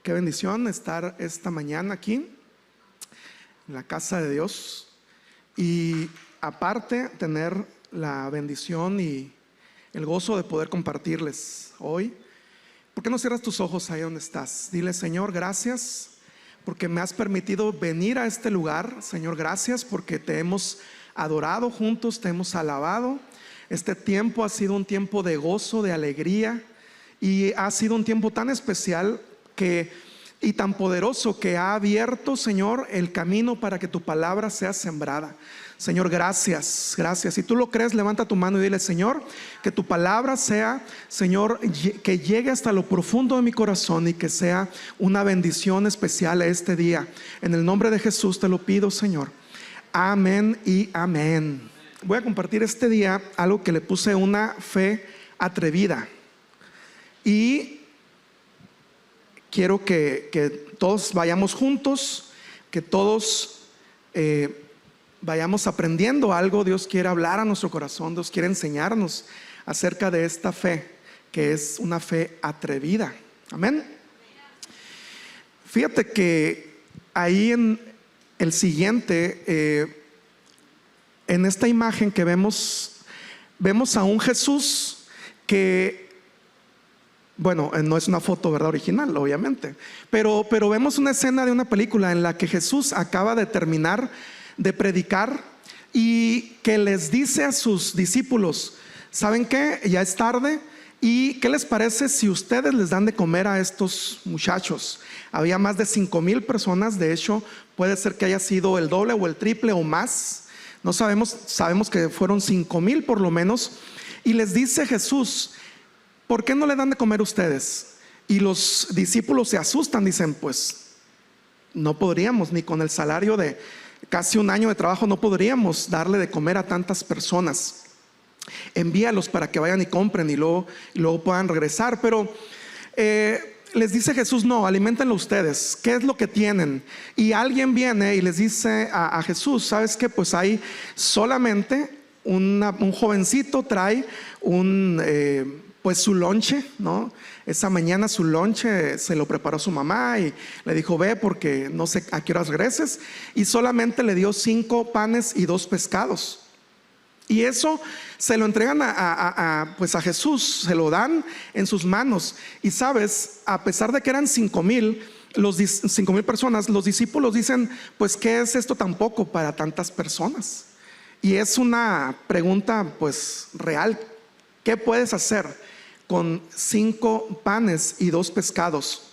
Qué bendición estar esta mañana aquí en la casa de Dios y aparte tener la bendición y el gozo de poder compartirles hoy. ¿Por qué no cierras tus ojos ahí donde estás? Dile: Señor, gracias porque me has permitido venir a este lugar. Señor, gracias porque te hemos adorado juntos, te hemos alabado. Este tiempo ha sido un tiempo de gozo, de alegría, y ha sido un tiempo tan especial y tan poderoso que ha abierto, Señor, el camino para que tu palabra sea sembrada. Señor, gracias, gracias. Si tú lo crees, levanta tu mano y dile: Señor, que tu palabra sea, Señor, que llegue hasta lo profundo de mi corazón y que sea una bendición especial este día. En el nombre de Jesús te lo pido, Señor. Amén y amén. Voy a compartir este día algo que le puse una fe atrevida. Y quiero que todos vayamos juntos, que todos vayamos aprendiendo algo. Dios quiere hablar a nuestro corazón, Dios quiere enseñarnos acerca de esta fe, que es una fe atrevida. Amén. Fíjate que ahí en el siguiente, en esta imagen que vemos a un Jesús que, bueno, no es una foto, ¿verdad?, original, obviamente, pero vemos una escena de una película en la que Jesús acaba de terminar de predicar y que les dice a sus discípulos: ¿saben qué? Ya es tarde, ¿y qué les parece si ustedes les dan de comer a estos muchachos? Había más de 5,000 personas, de hecho puede ser que haya sido el doble o el triple o más, no sabemos, sabemos que fueron 5,000 por lo menos. Y les dice Jesús: ¿por qué no le dan de comer ustedes? Y los discípulos se asustan, dicen: pues no podríamos, ni con el salario de casi un año de trabajo no podríamos darle de comer a tantas personas. Envíalos para que vayan y compren y luego puedan regresar. Pero les dice Jesús: no, aliméntenlo ustedes. ¿Qué es lo que tienen? Y alguien viene y les dice a Jesús: ¿sabes qué? Pues hay solamente un jovencito trae pues su lonche, ¿no? Esa mañana su lonche se lo preparó su mamá y le dijo: ve, porque no sé a qué horas regreses. Y solamente le dio 5 panes y 2 pescados. Y eso se lo entregan pues a Jesús, se lo dan en sus manos. Y sabes, a pesar de que eran 5,000 personas, los discípulos dicen: pues ¿qué es esto tampoco para tantas personas? Y es una pregunta pues real. ¿Qué puedes hacer con 5 panes y 2 pescados?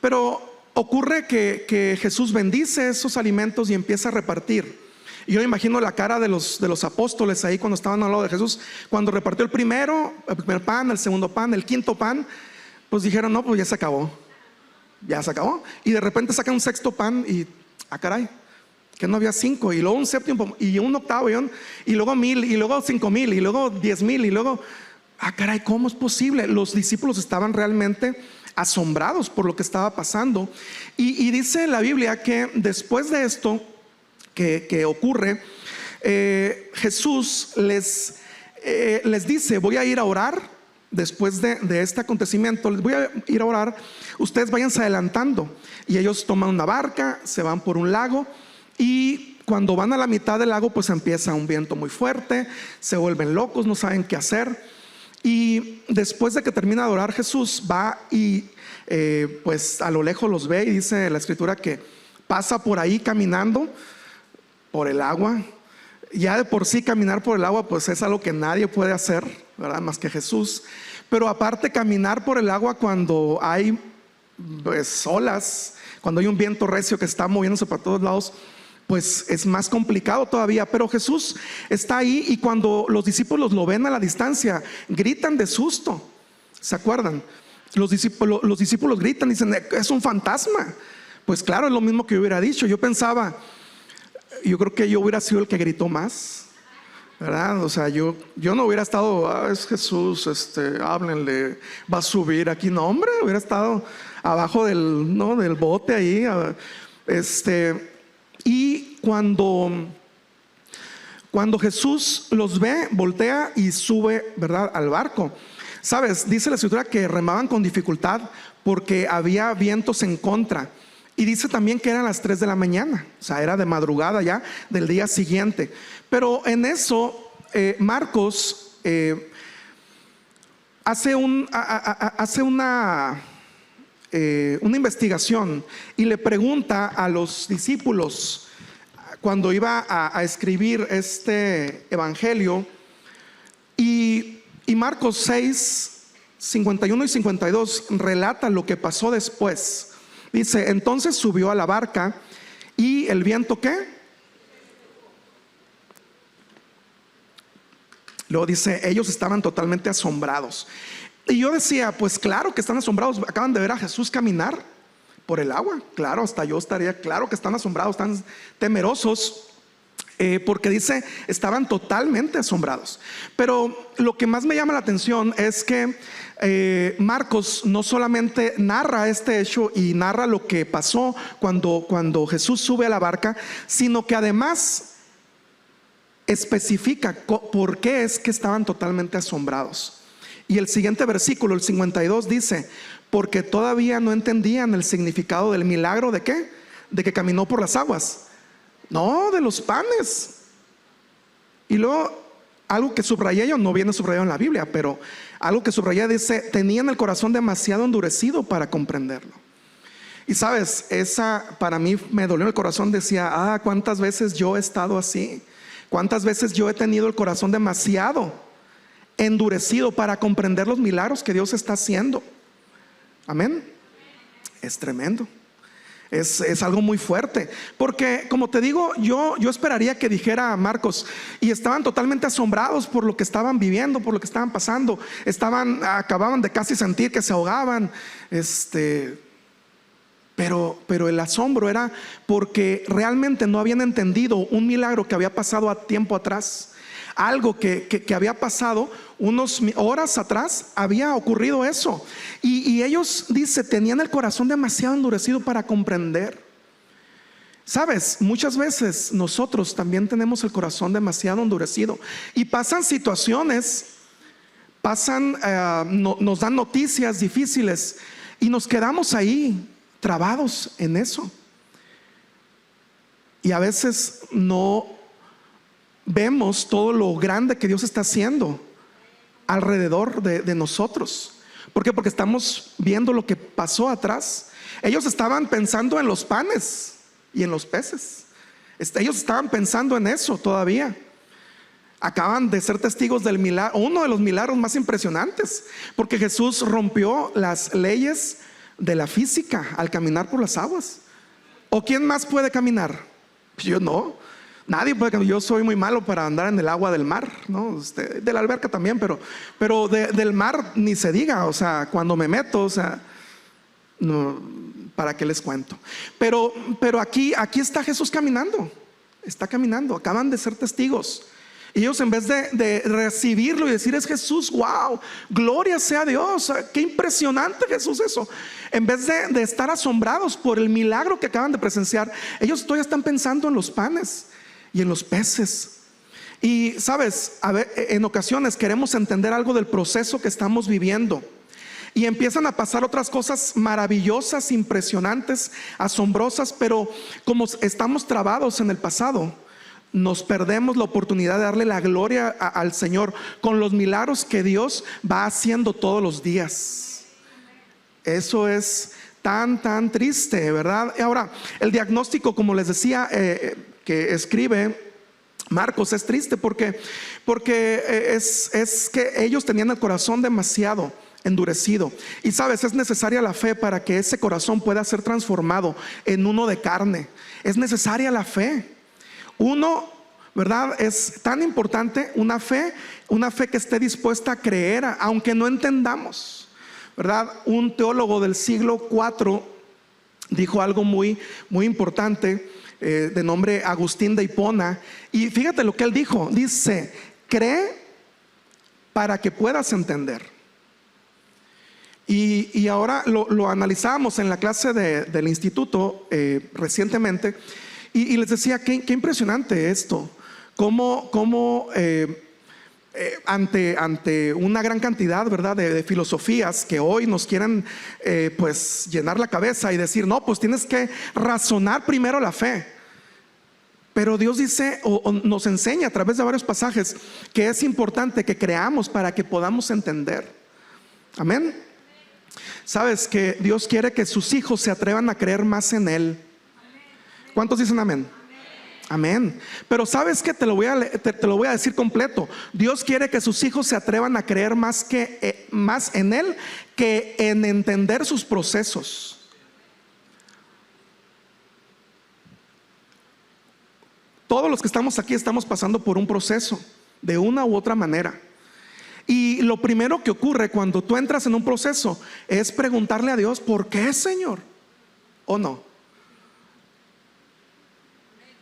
Pero ocurre que Jesús bendice esos alimentos y empieza a repartir. Y yo imagino la cara de los apóstoles ahí cuando estaban al lado de Jesús, cuando repartió el primer pan, el segundo pan, el quinto pan. Pues dijeron: no, pues ya se acabó. Y de repente sacan un sexto pan y caray, que no había 5, y luego un séptimo y un octavo y luego 1,000 y luego 5,000 y luego 10,000 y luego caray, ¿cómo es posible? Los discípulos estaban realmente asombrados por lo que estaba pasando. Y dice la Biblia que después de esto que ocurre, Jesús les dice: voy a ir a orar. Después de este acontecimiento, les voy a ir a orar, ustedes váyanse adelantando. Y ellos toman una barca, se van por un lago, y cuando van a la mitad del lago, pues empieza un viento muy fuerte, se vuelven locos, no saben qué hacer. Y después de que termina de orar, Jesús va y pues a lo lejos los ve, y dice la escritura que pasa por ahí caminando por el agua. Ya de por sí caminar por el agua pues es algo que nadie puede hacer, ¿verdad?, más que Jesús. Pero aparte, caminar por el agua cuando hay pues olas, cuando hay un viento recio que está moviéndose para todos lados, pues es más complicado todavía. Pero Jesús está ahí, y cuando los discípulos lo ven a la distancia, gritan de susto. ¿Se acuerdan? Los discípulos gritan, dicen: es un fantasma. Pues claro, es lo mismo que yo hubiera dicho. Yo creo que yo hubiera sido el que gritó más, ¿verdad? O sea, yo no hubiera estado: es Jesús, háblenle, va a subir aquí. No, hombre, hubiera estado abajo del bote ahí. Y cuando Jesús los ve, voltea y sube, ¿verdad?, al barco. Sabes, dice la escritura que remaban con dificultad porque había vientos en contra. Y dice también que eran las 3 de la mañana, o sea, era de madrugada ya del día siguiente. Pero en eso Marcos hace una investigación y le pregunta a los discípulos cuando iba a escribir este evangelio, y Marcos 6, 51 y 52 relata lo que pasó después. Dice: entonces subió a la barca y el viento, ¿qué? Luego dice, ellos estaban totalmente asombrados. Y yo decía, pues claro que están asombrados, acaban de ver a Jesús caminar por el agua. Claro, hasta yo estaría, claro que están asombrados, están temerosos, porque dice, estaban totalmente asombrados. Pero lo que más me llama la atención es que Marcos no solamente narra este hecho y narra lo que pasó cuando Jesús sube a la barca, sino que además especifica por qué es que estaban totalmente asombrados. Y el siguiente versículo, el 52, dice: porque todavía no entendían el significado del milagro. ¿De qué? De que caminó por las aguas. No, de los panes. Y luego algo que subrayé yo, no viene subrayado en la Biblia, pero algo que subrayé dice: tenían el corazón demasiado endurecido para comprenderlo. Y sabes, esa para mí me dolió el corazón. Decía, cuántas veces yo he estado así, cuántas veces yo he tenido el corazón demasiado endurecido para comprender los milagros que Dios está haciendo. Amén. Es tremendo. Es algo muy fuerte, porque como te digo, yo esperaría que dijera Marcos, y estaban totalmente asombrados por lo que estaban viviendo, por lo que estaban pasando. Acababan de casi sentir que se ahogaban, pero el asombro era porque realmente no habían entendido un milagro que había pasado a tiempo atrás. Algo que había pasado unas horas atrás, había ocurrido eso. Y ellos, dice, tenían el corazón demasiado endurecido para comprender. Sabes, muchas veces nosotros también tenemos el corazón demasiado endurecido. Y pasan situaciones, nos dan noticias difíciles y nos quedamos ahí, trabados en eso. Y a veces no vemos todo lo grande que Dios está haciendo alrededor de nosotros. ¿Por qué? Porque estamos viendo lo que pasó atrás. Ellos estaban pensando en los panes y en los peces. Ellos estaban pensando en eso todavía. Acaban de ser testigos del milagro, uno de los milagros más impresionantes, porque Jesús rompió las leyes de la física al caminar por las aguas. ¿O quién más puede caminar? Yo no. Nadie puede caminar. Yo soy muy malo para andar en el agua del mar, ¿no? De la alberca también, pero del mar ni se diga. O sea, cuando me meto, o sea, no, ¿para qué les cuento? Pero aquí está Jesús caminando. Está caminando, acaban de ser testigos. Y ellos, en vez de recibirlo y decir, es Jesús, wow, gloria sea a Dios, qué impresionante Jesús eso. En vez de estar asombrados por el milagro que acaban de presenciar, ellos todavía están pensando en los panes y en los peces. Y sabes, en ocasiones queremos entender algo del proceso que estamos viviendo, y empiezan a pasar otras cosas maravillosas, impresionantes, asombrosas, pero como estamos trabados en el pasado, nos perdemos la oportunidad de darle la gloria al Señor con los milagros que Dios va haciendo todos los días. Eso es tan triste, ¿verdad? Y ahora, el diagnóstico, como les decía, que escribe Marcos, es triste porque es que ellos tenían el corazón demasiado endurecido. Y sabes, es necesaria la fe para que ese corazón pueda ser transformado en uno de carne. Es necesaria la fe. Uno, ¿verdad? Es tan importante una fe que esté dispuesta a creer, aunque no entendamos, ¿verdad? Un teólogo del siglo IV dijo algo muy importante, de nombre Agustín de Hipona, y fíjate lo que él dijo. Dice: cree para que puedas entender. Y ahora lo analizamos en la clase del instituto recientemente, y les decía, qué impresionante esto, cómo ante una gran cantidad, ¿verdad?, de filosofías que hoy nos quieren pues llenar la cabeza y decir, no, pues tienes que razonar primero la fe. Pero Dios dice o nos enseña a través de varios pasajes que es importante que creamos para que podamos entender. Amén. Sabes que Dios quiere que sus hijos se atrevan a creer más en Él. ¿Cuántos dicen amén? Amén. Pero sabes que te lo voy a decir completo. Dios quiere que sus hijos se atrevan a creer más en Él que en entender sus procesos. Todos los que estamos aquí estamos pasando por un proceso de una u otra manera. Y lo primero que ocurre cuando tú entras en un proceso es preguntarle a Dios, ¿por qué, Señor? ¿O no?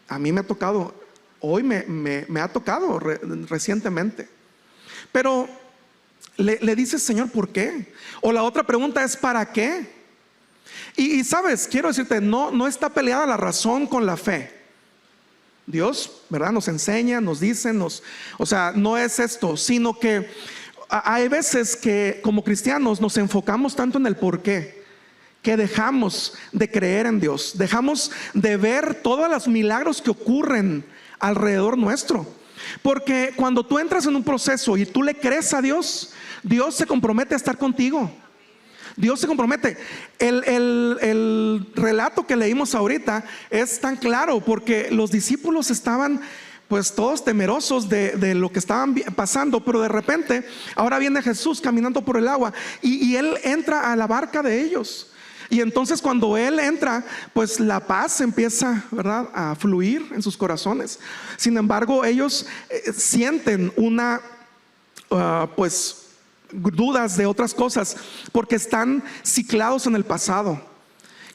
A mí me ha tocado, hoy me ha tocado recientemente. Pero le dices, Señor, ¿por qué? O la otra pregunta es, ¿para qué? Y sabes, quiero decirte, no está peleada la razón con la fe. Dios, ¿verdad?, nos enseña, nos dice, o sea, no es esto, sino que hay veces que como cristianos nos enfocamos tanto en el por qué, que dejamos de creer en Dios, dejamos de ver todos los milagros que ocurren alrededor nuestro. Porque cuando tú entras en un proceso y tú le crees a Dios, Dios se compromete a estar contigo. Dios se compromete. El relato que leímos ahorita es tan claro, porque los discípulos estaban pues todos temerosos de lo que estaban pasando, pero de repente ahora viene Jesús caminando por el agua y Él entra a la barca de ellos. Y entonces cuando Él entra, pues la paz empieza, ¿verdad?, a fluir en sus corazones. Sin embargo, ellos sienten pues dudas de otras cosas, porque están ciclados en el pasado.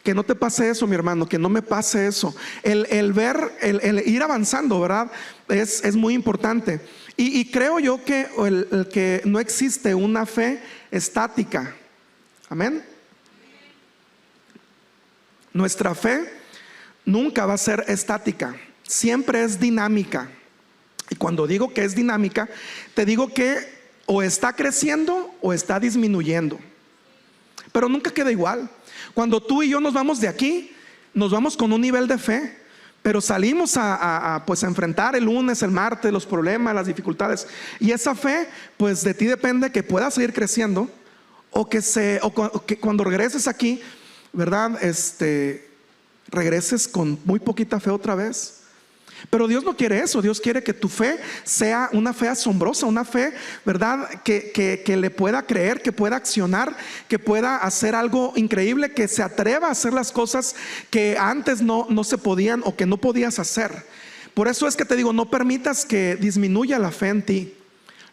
Que no te pase eso, mi hermano, que no me pase eso. El ver, el ir avanzando, ¿verdad?, es muy importante. Y creo yo que el que no existe una fe estática. Amén. Nuestra fe nunca va a ser estática, siempre es dinámica. Y cuando digo que es dinámica, te digo que o está creciendo o está disminuyendo, pero nunca queda igual. Cuando tú y yo nos vamos de aquí, nos vamos con un nivel de fe, pero salimos pues a enfrentar el lunes, el martes, los problemas, las dificultades. Y esa fe, pues de ti depende que pueda seguir creciendo, o que cuando regreses aquí, ¿verdad?, regreses con muy poquita fe otra vez. Pero Dios no quiere eso. Dios quiere que tu fe sea una fe asombrosa, una fe, ¿verdad?, que le pueda creer, que pueda accionar, que pueda hacer algo increíble, que se atreva a hacer las cosas que antes no se podían o que no podías hacer. Por eso es que te digo, no permitas que disminuya la fe en ti.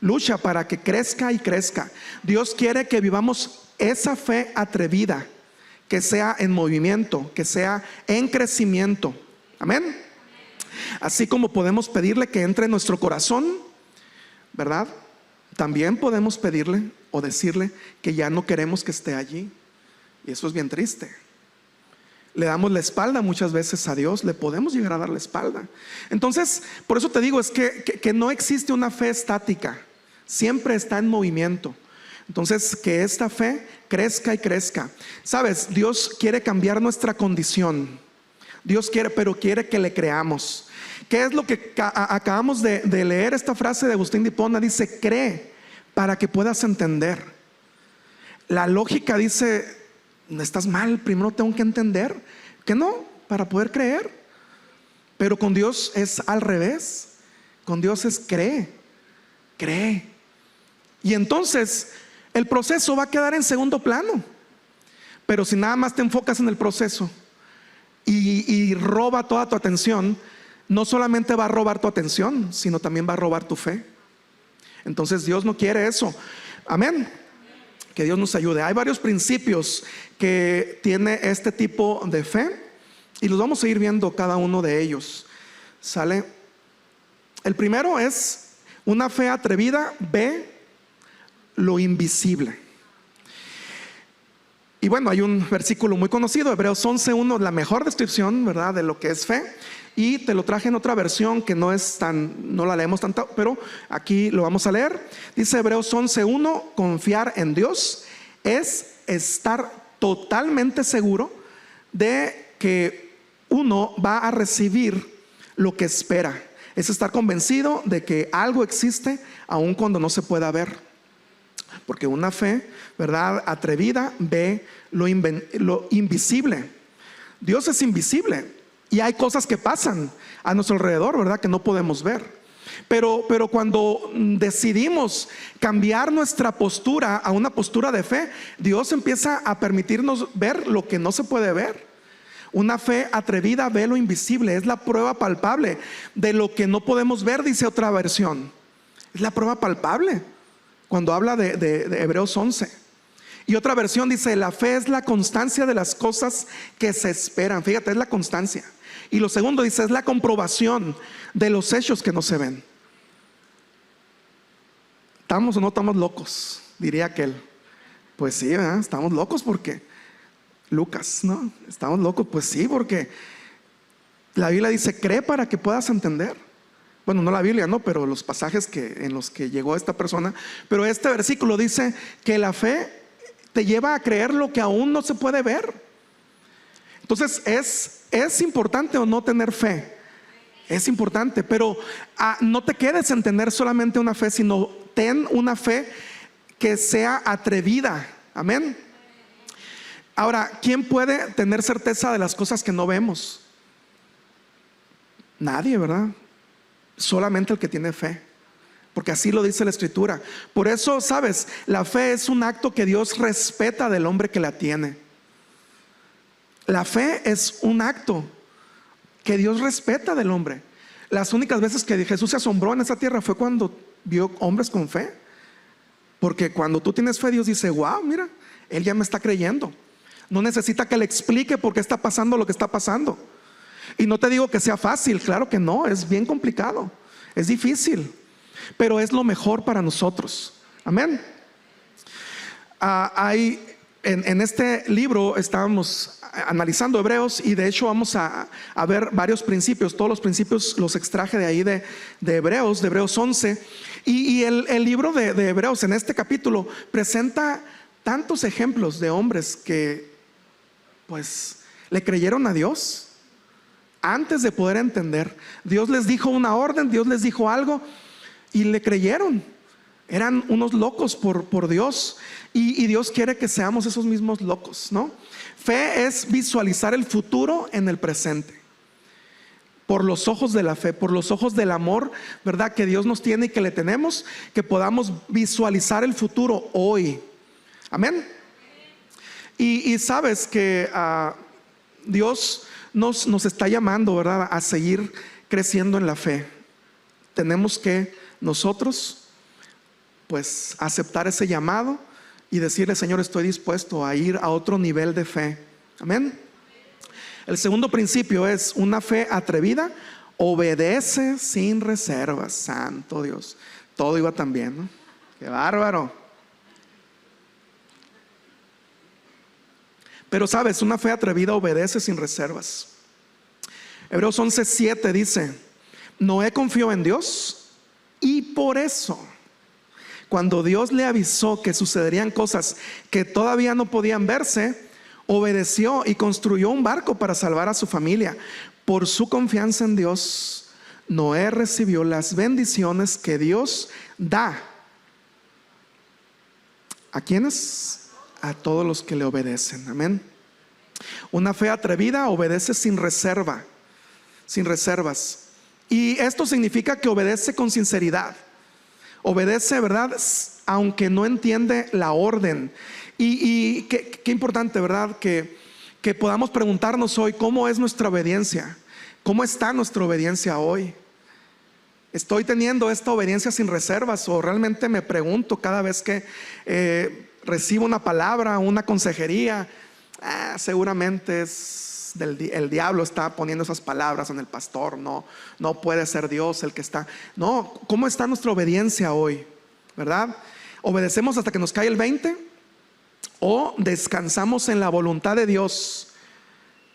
Lucha para que crezca y crezca. Dios quiere que vivamos esa fe atrevida, que sea en movimiento, que sea en crecimiento. Amén. Así como podemos pedirle que entre en nuestro corazón, ¿verdad?, también podemos pedirle o decirle que ya no queremos que esté allí. Y eso es bien triste. Le damos la espalda muchas veces a Dios, le podemos llegar a dar la espalda. Entonces, por eso te digo, es que no existe una fe estática, siempre está en movimiento. Entonces, que esta fe crezca y crezca. Sabes, Dios quiere cambiar nuestra condición. Dios quiere, pero quiere que le creamos. ¿Qué es lo que acabamos de leer? Esta frase de Agustín de Hipona dice: cree para que puedas entender. La lógica dice: no, estás mal, primero tengo que entender. Que no, para poder creer. Pero con Dios es al revés. Con Dios es cree. Y entonces el proceso va a quedar en segundo plano. Pero si nada más te enfocas en el proceso y roba toda tu atención, no solamente va a robar tu atención, sino también va a robar tu fe. Entonces Dios no quiere eso. Amén. Que Dios nos ayude. Hay varios principios que tiene este tipo de fe y los vamos a ir viendo cada uno de ellos. ¿Sale? El primero es una fe atrevida, ve lo invisible. Y bueno, hay un versículo muy conocido, Hebreos 11:1, la mejor descripción, ¿verdad?, de lo que es fe. Y te lo traje en otra versión que no la leemos tanto, pero aquí lo vamos a leer. Dice Hebreos 11:1, confiar en Dios es estar totalmente seguro de que uno va a recibir lo que espera. Es estar convencido de que algo existe aun cuando no se pueda ver. Porque una fe, ¿verdad?, atrevida ve lo invisible. Dios es invisible y hay cosas que pasan a nuestro alrededor, ¿verdad?, que no podemos ver. Pero cuando decidimos cambiar nuestra postura a una postura de fe, Dios empieza a permitirnos ver lo que no se puede ver. Una fe atrevida ve lo invisible, es la prueba palpable de lo que no podemos ver, dice otra versión. Es la prueba palpable cuando habla de Hebreos 11. Y otra versión dice, la fe es la constancia de las cosas que se esperan. Fíjate, es la constancia. Y lo segundo dice, es la comprobación de los hechos que no se ven. ¿Estamos o no estamos locos?, diría aquel. Pues sí, ¿verdad? Estamos locos porque Lucas, ¿no? Estamos locos, pues sí, porque la Biblia dice, cree para que puedas entender. Bueno, no la Biblia, no, pero los pasajes en los que llegó esta persona. Pero este versículo dice que la fe te lleva a creer lo que aún no se puede ver. Entonces, ¿es importante o no tener fe? Es importante, pero no te quedes en tener solamente una fe, sino ten una fe que sea atrevida. Amén. Ahora, ¿quién puede tener certeza de las cosas que no vemos? Nadie, ¿verdad? Solamente el que tiene fe, porque así lo dice la Escritura. Por eso, ¿sabes? La fe es un acto que Dios respeta del hombre que la tiene. La fe es un acto que Dios respeta del hombre. Las únicas veces que Jesús se asombró en esa tierra fue cuando vio hombres con fe. Porque cuando tú tienes fe, Dios dice, wow, mira, Él ya me está creyendo. No necesita que le explique por qué está pasando lo que está pasando. Y no te digo que sea fácil, claro que no, es bien complicado, es difícil, pero es lo mejor para nosotros. Amén. En este libro estábamos analizando Hebreos, y de hecho vamos a ver varios principios. Todos los principios los extraje de ahí de Hebreos 11. Y el libro de Hebreos en este capítulo presenta tantos ejemplos de hombres que pues le creyeron a Dios antes de poder entender. Dios les dijo una orden, Dios les dijo algo y le creyeron. Eran unos locos por Dios, y Dios quiere que seamos esos mismos locos, ¿no? Fe es visualizar el futuro en el presente, por los ojos de la fe, por los ojos del amor, ¿verdad?, que Dios nos tiene y que le tenemos, que podamos visualizar el futuro hoy. Amén. Y sabes que Dios nos está llamando, ¿verdad?, a seguir creciendo en la fe. Tenemos que nosotros pues aceptar ese llamado y decirle, Señor, estoy dispuesto a ir a otro nivel de fe. Amén. El segundo principio es una fe atrevida, obedece sin reservas. Santo Dios, todo iba tan bien, ¿no? Qué bárbaro. Pero sabes, una fe atrevida obedece sin reservas. Hebreos 11:7 dice, Noé confió en Dios, y por eso, cuando Dios le avisó que sucederían cosas que todavía no podían verse, obedeció y construyó un barco para salvar a su familia. Por su confianza en Dios, Noé recibió las bendiciones que Dios da. ¿A quiénes? A todos los que le obedecen. Amén. Una fe atrevida obedece sin reserva, sin reservas. Y esto significa que obedece con sinceridad. Obedece, ¿verdad?, aunque no entiende la orden. Y qué importante, ¿verdad?, que podamos preguntarnos hoy, ¿cómo es nuestra obediencia? ¿Cómo está nuestra obediencia hoy? ¿Estoy teniendo esta obediencia sin reservas? ¿O realmente me pregunto cada vez que recibo una palabra, una consejería, seguramente es el diablo está poniendo esas palabras en el pastor, no puede ser Dios el que está? No, ¿cómo está nuestra obediencia hoy? ¿Verdad? ¿Obedecemos hasta que nos cae el 20? o descansamos en la voluntad de Dios,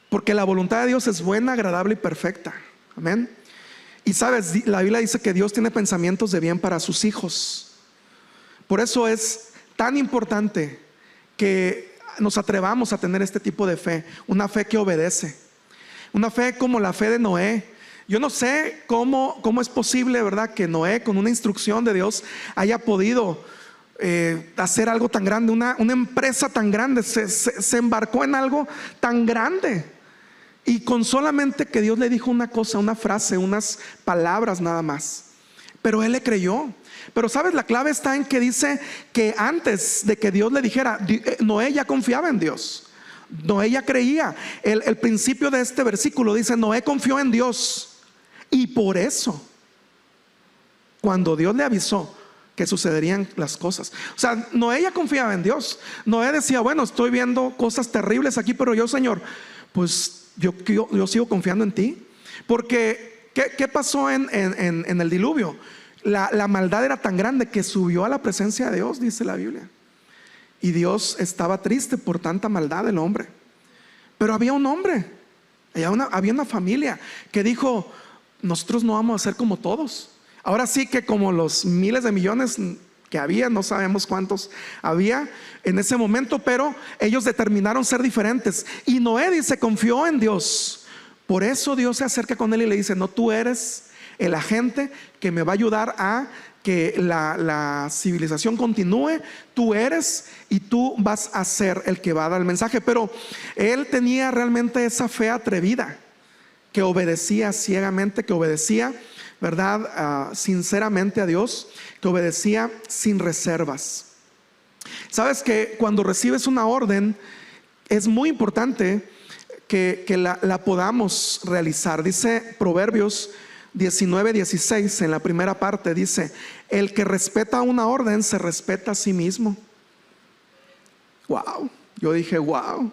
porque la voluntad de Dios es buena, agradable y perfecta. Amén. Y sabes, la Biblia dice que Dios tiene pensamientos de bien para sus hijos. Por eso es tan importante que nos atrevamos a tener este tipo de fe, una fe que obedece, una fe como la fe de Noé. Yo no sé cómo es posible, ¿verdad?, que Noé, con una instrucción de Dios, haya podido hacer algo tan grande, una empresa tan grande, se embarcó en algo tan grande. Y con solamente que Dios le dijo una cosa, una frase, unas palabras nada más, pero él le creyó. Pero sabes, la clave está en que dice que antes de que Dios le dijera, Noé ya confiaba en Dios, Noé ya creía. El principio de este versículo dice: Noé confió en Dios, y por eso, cuando Dios le avisó que sucederían las cosas, o sea, Noé ya confiaba en Dios. Noé decía: bueno, estoy viendo cosas terribles aquí, pero yo, Señor, pues yo sigo confiando en ti. Porque ¿qué pasó en el diluvio? La maldad era tan grande que subió a la presencia de Dios, dice la Biblia. Y Dios estaba triste por tanta maldad del hombre. Pero había un hombre, había una familia que dijo: nosotros no vamos a ser como todos. Ahora sí que como los miles de millones que había, no sabemos cuántos había en ese momento, pero ellos determinaron ser diferentes. Y Noé dice: confió en Dios. Por eso Dios se acerca con él y le dice: no, tú eres el agente que me va a ayudar a que la civilización continúe. Tú eres, y tú vas a ser el que va a dar el mensaje. Pero él tenía realmente esa fe atrevida, que obedecía ciegamente, que obedecía, ¿verdad?, sinceramente a Dios, que obedecía sin reservas. Sabes que cuando recibes una orden es muy importante que la podamos realizar. Dice Proverbios 19:16 en la primera parte, dice: el que respeta una orden se respeta a sí mismo. Wow, yo dije wow.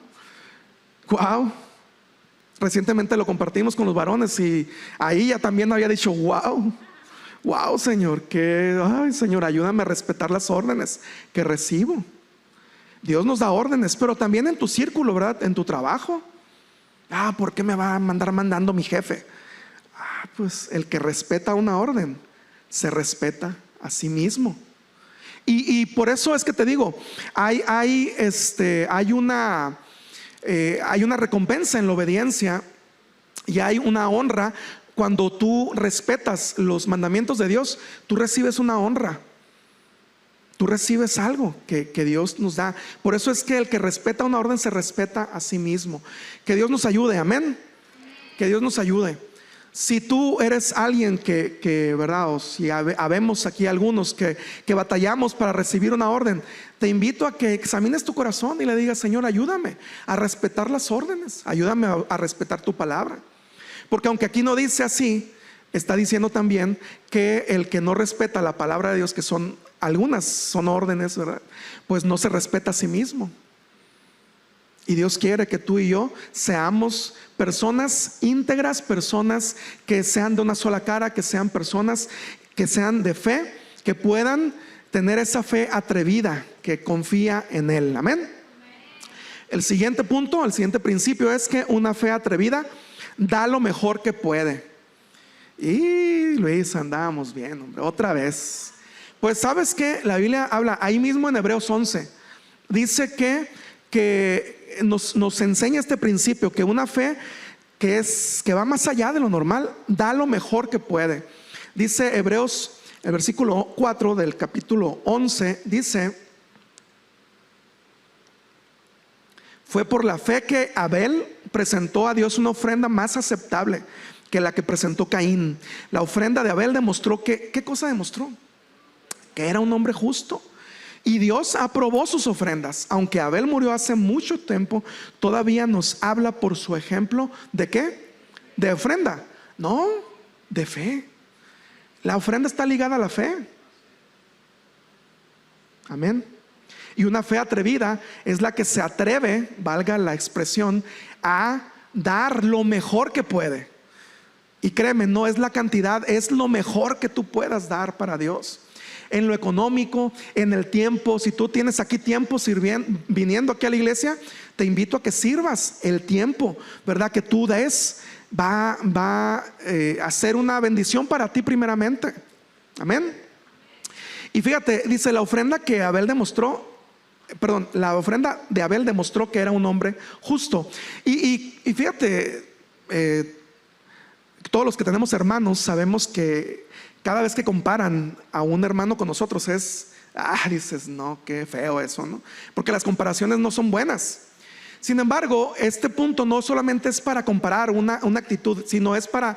Recientemente lo compartimos con los varones y ahí ya también había dicho: wow, Señor, ay, Señor, ayúdame a respetar las órdenes que recibo. Dios nos da órdenes, pero también en tu círculo, ¿verdad?, en tu trabajo. ¿Por qué me va a mandar mandando mi jefe? Pues el que respeta una orden se respeta a sí mismo. Y por eso es que te digo, hay una recompensa en la obediencia, y hay una honra. Cuando tú respetas los mandamientos de Dios, tú recibes una honra, tú recibes algo que Dios nos da. Por eso es que el que respeta una orden se respeta a sí mismo. Que Dios nos ayude, amén. Que Dios nos ayude. Si tú eres alguien que ¿verdad?, o si habemos aquí algunos que batallamos para recibir una orden, te invito a que examines tu corazón y le digas: Señor, ayúdame a respetar las órdenes, ayúdame a respetar tu palabra. Porque aunque aquí no dice así, está diciendo también que el que no respeta la palabra de Dios, que son algunas, son órdenes, ¿verdad?, pues no se respeta a sí mismo. Y Dios quiere que tú y yo seamos personas íntegras, personas que sean de una sola cara, que sean personas que sean de fe, que puedan tener esa fe atrevida, que confía en Él. Amén. El siguiente punto, el siguiente principio es que una fe atrevida da lo mejor que puede. Y Luis, andamos bien, hombre, otra vez. Pues sabes que la Biblia habla ahí mismo en Hebreos 11, dice que nos enseña este principio, que una fe que va más allá de lo normal da lo mejor que puede. Dice Hebreos, el versículo 4 del capítulo 11, dice: fue por la fe que Abel presentó a Dios una ofrenda más aceptable que la que presentó Caín. La ofrenda de Abel demostró que, ¿qué cosa demostró? Que era un hombre justo. Y Dios aprobó sus ofrendas. Aunque Abel murió hace mucho tiempo, todavía nos habla por su ejemplo ¿de qué? De ofrenda. No, de fe. La ofrenda está ligada a la fe. Amén. Y una fe atrevida es la que se atreve, valga la expresión, a dar lo mejor que puede. Y créeme, no es la cantidad, es lo mejor que tú puedas dar para Dios. en lo económico, en el tiempo. Si tú tienes aquí tiempo viniendo aquí a la iglesia, te invito a que sirvas el tiempo, ¿verdad? Que tú des, va a ser una bendición para ti primeramente. Amén. Y fíjate, dice la ofrenda de Abel demostró que era un hombre justo. Y fíjate, todos los que tenemos hermanos sabemos que cada vez que comparan a un hermano con nosotros dices, no, qué feo eso, ¿no? Porque las comparaciones no son buenas. Sin embargo, este punto no solamente es para comparar una actitud, sino es para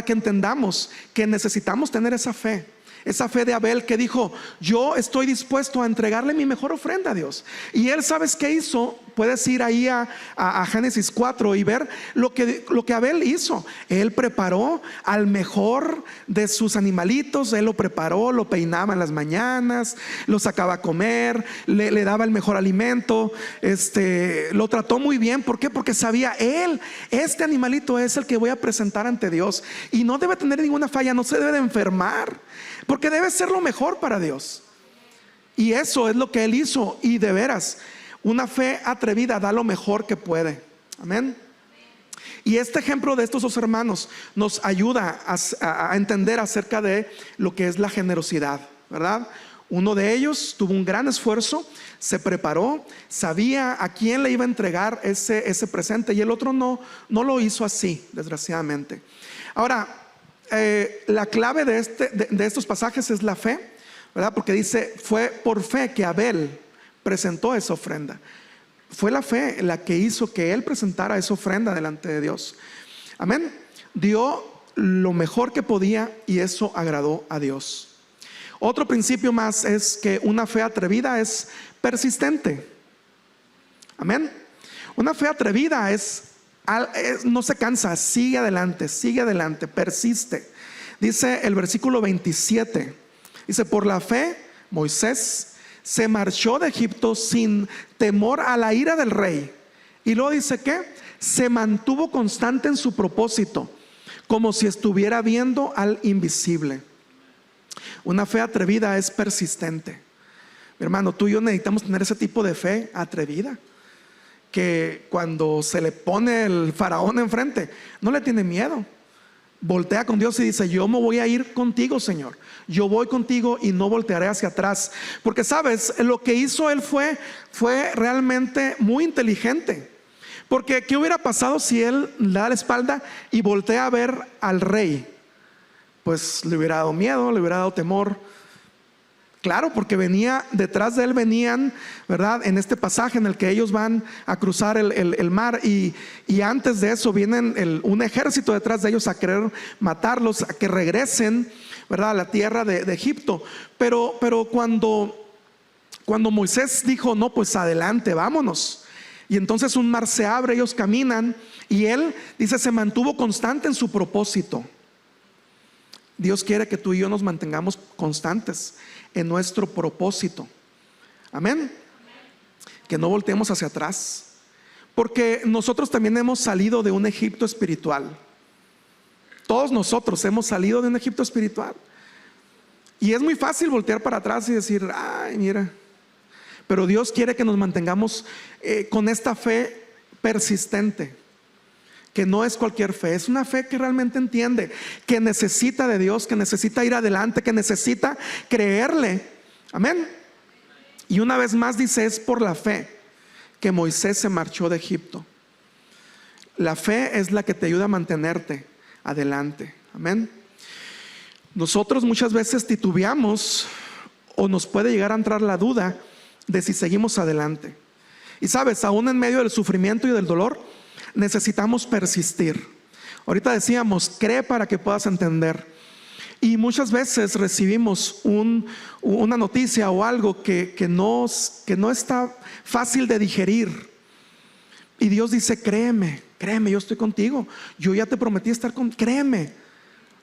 que entendamos que necesitamos tener esa fe. Esa fe de Abel que dijo, yo estoy dispuesto a entregarle mi mejor ofrenda a Dios. Y él, ¿sabes qué hizo? Puedes ir ahí a Génesis 4 y ver lo que Abel hizo. Él preparó al mejor de sus animalitos. Él lo preparó, lo peinaba en las mañanas, lo sacaba a comer, le daba el mejor alimento, lo trató muy bien. ¿Por qué? Porque sabía, este animalito es el que voy a presentar ante Dios, y no debe tener ninguna falla, no se debe de enfermar, porque debe ser lo mejor para Dios. Y eso es lo que él hizo. Y de veras, una fe atrevida da lo mejor que puede. Amén. Y este ejemplo de estos dos hermanos nos ayuda a entender acerca de lo que es la generosidad, ¿verdad? Uno de ellos tuvo un gran esfuerzo, se preparó, sabía a quién le iba a entregar ese presente, y el otro no lo hizo así, desgraciadamente. Ahora, la clave de estos pasajes es la fe, ¿verdad? Porque dice, fue por fe que Abel presentó esa ofrenda. Fue la fe la que hizo que él presentara esa ofrenda delante de Dios. Amén. Dio lo mejor que podía, y eso agradó a Dios. Otro principio más es que una fe atrevida es persistente. Amén. Una fe atrevida no se cansa, sigue adelante, persiste. Dice el versículo 27, dice, por la fe Moisés se marchó de Egipto sin temor a la ira del rey. Y luego dice que se mantuvo constante en su propósito, como si estuviera viendo al invisible. Una fe atrevida es persistente. Mi hermano, tú y yo necesitamos tener ese tipo de fe atrevida, que cuando se le pone el faraón enfrente, no le tiene miedo. Voltea con Dios y dice, yo me voy a ir contigo, Señor. Yo voy contigo y no voltearé hacia atrás. Porque sabes, lo que hizo él fue realmente muy inteligente. Porque ¿qué hubiera pasado si él le da la espalda y voltea a ver al rey? Pues le hubiera dado miedo, le hubiera dado temor. Claro, porque detrás de él venían, ¿verdad? En este pasaje en el que ellos van a cruzar el mar, y antes de eso vienen un ejército detrás de ellos a querer matarlos, a que regresen, ¿verdad?, a la tierra de Egipto. Pero cuando Moisés dijo, no, pues adelante, vámonos. Y entonces un mar se abre, ellos caminan, y él, dice, se mantuvo constante en su propósito. Dios quiere que tú y yo nos mantengamos constantes en nuestro propósito. Amén. Que no volteemos hacia atrás, porque nosotros también hemos salido de un Egipto espiritual. Todos nosotros hemos salido de un Egipto espiritual, y es muy fácil voltear para atrás y decir, ay, mira. Pero Dios quiere que nos mantengamos con esta fe persistente, que no es cualquier fe, es una fe que realmente entiende, que necesita de Dios, que necesita ir adelante, que necesita creerle. Amén. Y una vez más dice, es por la fe que Moisés se marchó de Egipto. La fe es la que te ayuda a mantenerte adelante. Amén. Nosotros muchas veces titubeamos, o nos puede llegar a entrar la duda de si seguimos adelante. Y sabes, aún en medio del sufrimiento y del dolor, necesitamos persistir. Ahorita decíamos, cree para que puedas entender. Y muchas veces recibimos una noticia o algo que no está fácil de digerir. Y Dios dice, créeme, yo estoy contigo. Yo ya te prometí estar créeme.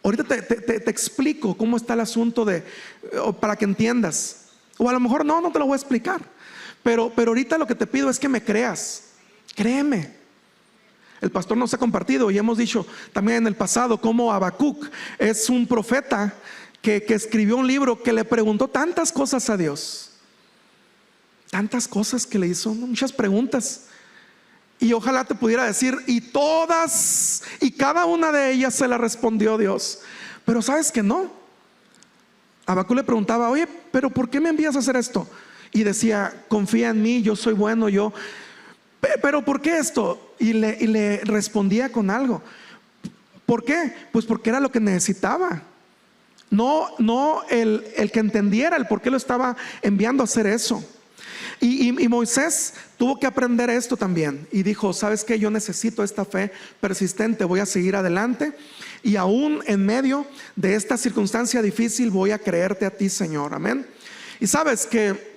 Ahorita te explico cómo está el asunto para que entiendas. O a lo mejor no te lo voy a explicar. Pero ahorita lo que te pido es que me creas. Créeme. El pastor nos ha compartido y hemos dicho también en el pasado cómo Habacuc es un profeta que escribió un libro, que le preguntó tantas cosas a Dios, tantas cosas que le hizo, muchas preguntas. Y ojalá te pudiera decir, y todas y cada una de ellas se la respondió Dios. Pero sabes que no. Habacuc le preguntaba, oye, pero ¿por qué me envías a hacer esto? Y decía, confía en mí, yo soy bueno, pero ¿por qué esto? Y le respondía con algo. ¿Por qué? Pues porque era lo que necesitaba. No el que entendiera el por qué lo estaba enviando a hacer eso. Y Moisés tuvo que aprender esto también. Y dijo, ¿sabes qué? Yo necesito esta fe persistente, voy a seguir adelante. Y aún en medio de esta circunstancia difícil voy a creerte a ti, Señor. Amén. Y sabes que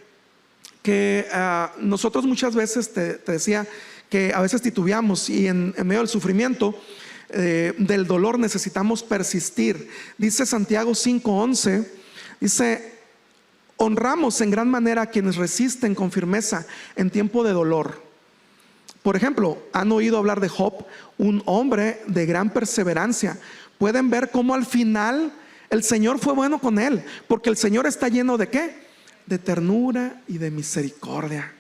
nosotros muchas veces, te decía, que a veces titubeamos y en medio del sufrimiento, del dolor, necesitamos persistir. Dice Santiago 5:11, dice, honramos en gran manera a quienes resisten con firmeza en tiempo de dolor. Por ejemplo, han oído hablar de Job, un hombre de gran perseverancia. Pueden ver cómo al final el Señor fue bueno con él, porque el Señor está lleno ¿de qué? De ternura y de misericordia.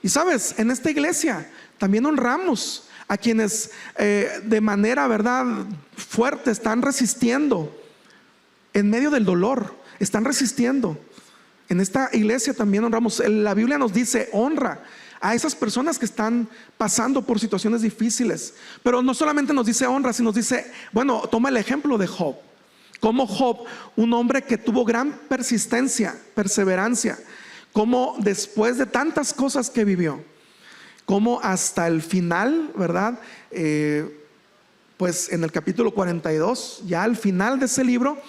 Y sabes, en esta iglesia también honramos a quienes de manera, verdad, fuerte están resistiendo en medio del dolor, están resistiendo. En esta iglesia también honramos. La Biblia nos dice, honra a esas personas que están pasando por situaciones difíciles. Pero no solamente nos dice honra, sino nos dice, bueno, toma el ejemplo de Job. Como Job, un hombre que tuvo gran persistencia, perseverancia, como después de tantas cosas que vivió, como hasta el final, ¿verdad? Pues en el capítulo 42, ya al final de ese libro,